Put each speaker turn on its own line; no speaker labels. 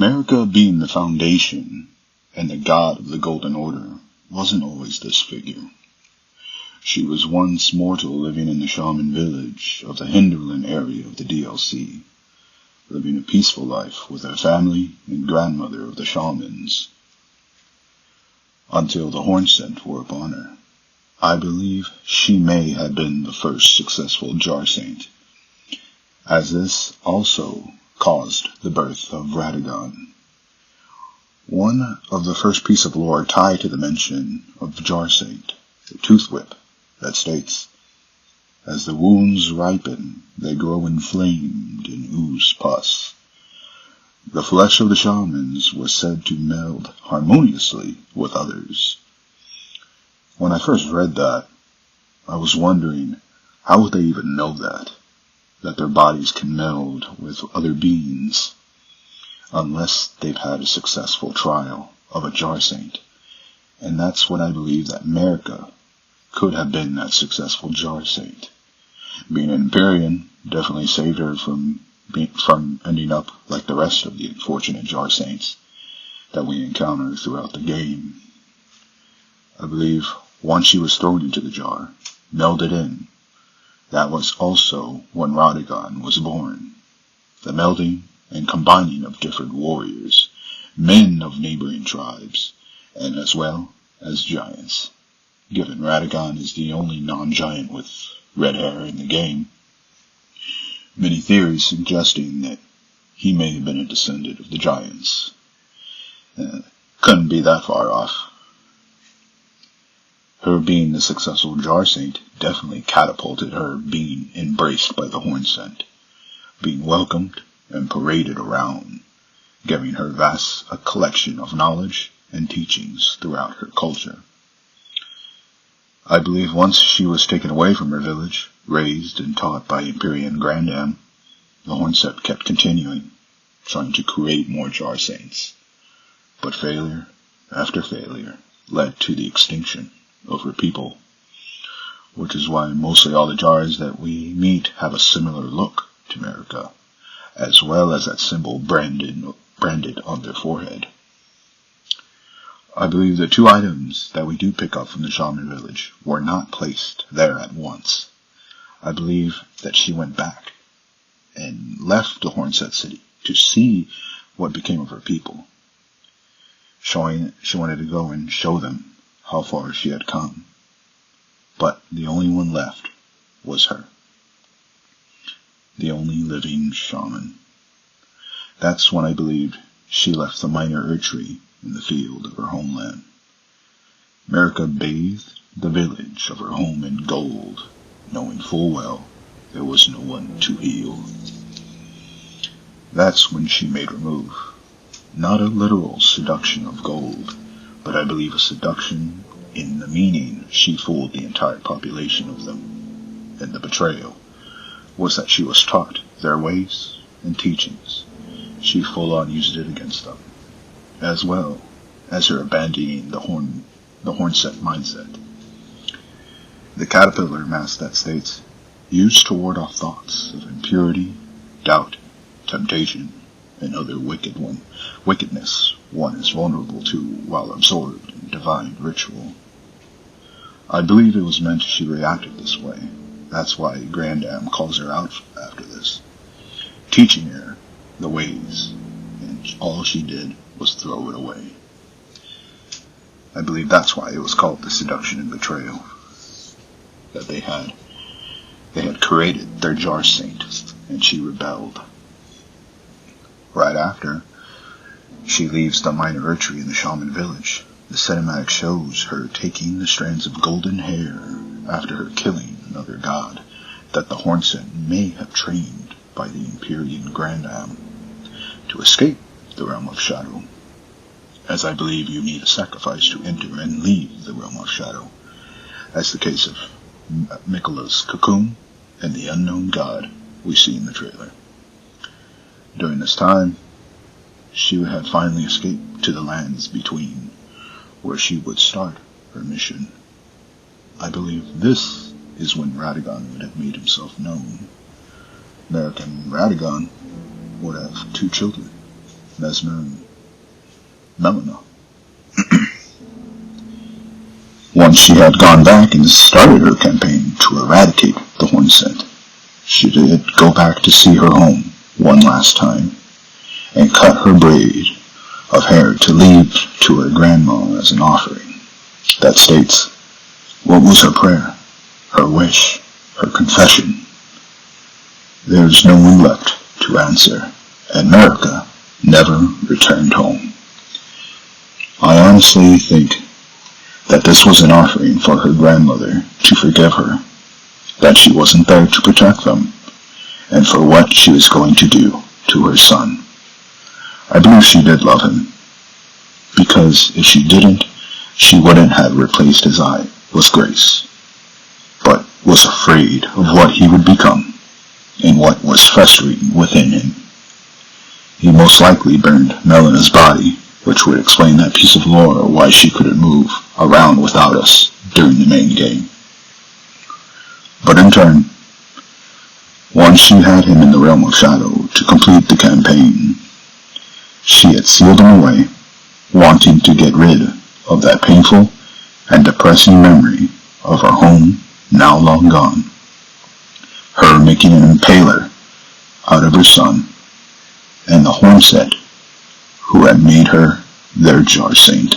Marika, being the foundation and the god of the Golden Order, wasn't always this figure. She was once mortal living in the shaman village of the hinterland area of the DLC, living a peaceful life with her family and grandmother of the shamans, until the hornsent were upon her. I believe she may have been the first successful jar saint, as this also caused the birth of Radagon. One of the first piece of lore tied to the mention of jar saint, the tooth whip, that states, "As the wounds ripen, they grow inflamed and ooze pus." The flesh of the shamans was said to meld harmoniously with others. When I first read that, I was wondering, how would they even know that their bodies can meld with other beings, unless they've had a successful trial of a jar saint? And that's what I believe that Marika could have been, that successful jar saint. Being an Empyrean definitely saved her from ending up like the rest of the unfortunate jar saints that we encounter throughout the game. I believe once she was thrown into the jar, melded in, that was also when Radagon was born. The melding and combining of different warriors, men of neighboring tribes, and as well as giants. Given Radagon is the only non-giant with red hair in the game, many theories suggesting that he may have been a descendant of the giants. Couldn't be that far off. Her being the successful jar saint definitely catapulted her being embraced by the hornsent, being welcomed and paraded around, giving her vast a collection of knowledge and teachings throughout her culture. I believe once she was taken away from her village, raised and taught by Empyrean Grandam, the hornsent kept continuing, trying to create more jar saints. But failure after failure led to the extinction of her people, which is why mostly all the jars that we meet have a similar look to Marika, as well as that symbol branded on their forehead. I believe the two items that we do pick up from the shaman village were not placed there at once. I believe that she went back and left the Hornsent City to see what became of her people, showing she wanted to go and show them how far she had come. But the only one left was her, the only living shaman. That's when I believed she left the minor Erdtree in the field of her homeland. Marika bathed the village of her home in gold, knowing full well there was no one to heal. That's when she made her move. Not a literal seduction of gold, but I believe a seduction in the meaning she fooled the entire population of them. And the betrayal was that she was taught their ways and teachings. She full-on used it against them, as well as her abandoning the hornsent mindset. The caterpillar mask that states, "Used to ward off thoughts of impurity, doubt, temptation, and other wickedness one is vulnerable to while absorbed in divine ritual." I believe it was meant she reacted this way. That's why Grandam calls her out after this, teaching her the ways, and all she did was throw it away. I believe that's why it was called the seduction and betrayal. That they had created their jar saint, and she rebelled. Right after, she leaves the minor Erdtree in the shaman village. The cinematic shows her taking the strands of golden hair after her killing another god that the hornsent may have trained by the Empyrean Grandam to escape the realm of shadow, as I believe you need a sacrifice to enter and leave the realm of shadow, as the case of Mikola's cocoon and the unknown god we see in the trailer. During this time, she had finally escaped to the lands between, where she would start her mission. I believe this is when Radagon would have made himself known. Marika and Radagon would have 2 children, Melina. Once she had gone back and started her campaign to eradicate the hornsent, she did go back to see her home one last time and cut her braid of hair to leave to her grandma as an offering that states, what was her prayer, her wish, her confession? There's no one left to answer, and Marika never returned home. I honestly think that this was an offering for her grandmother to forgive her, that she wasn't there to protect them, and for what she was going to do to her son. I believe she did love him, because if she didn't, she wouldn't have replaced his eye with grace, but was afraid of what he would become and what was festering within him. He most likely burned Melina's body, which would explain that piece of lore why she couldn't move around without us during the main game. But in turn, once she had him in the realm of shadow to complete the campaign, she had sealed him away, wanting to get rid of that painful and depressing memory of her home now long gone, her making an impaler out of her son, and the hornsent who had made her their jar saint.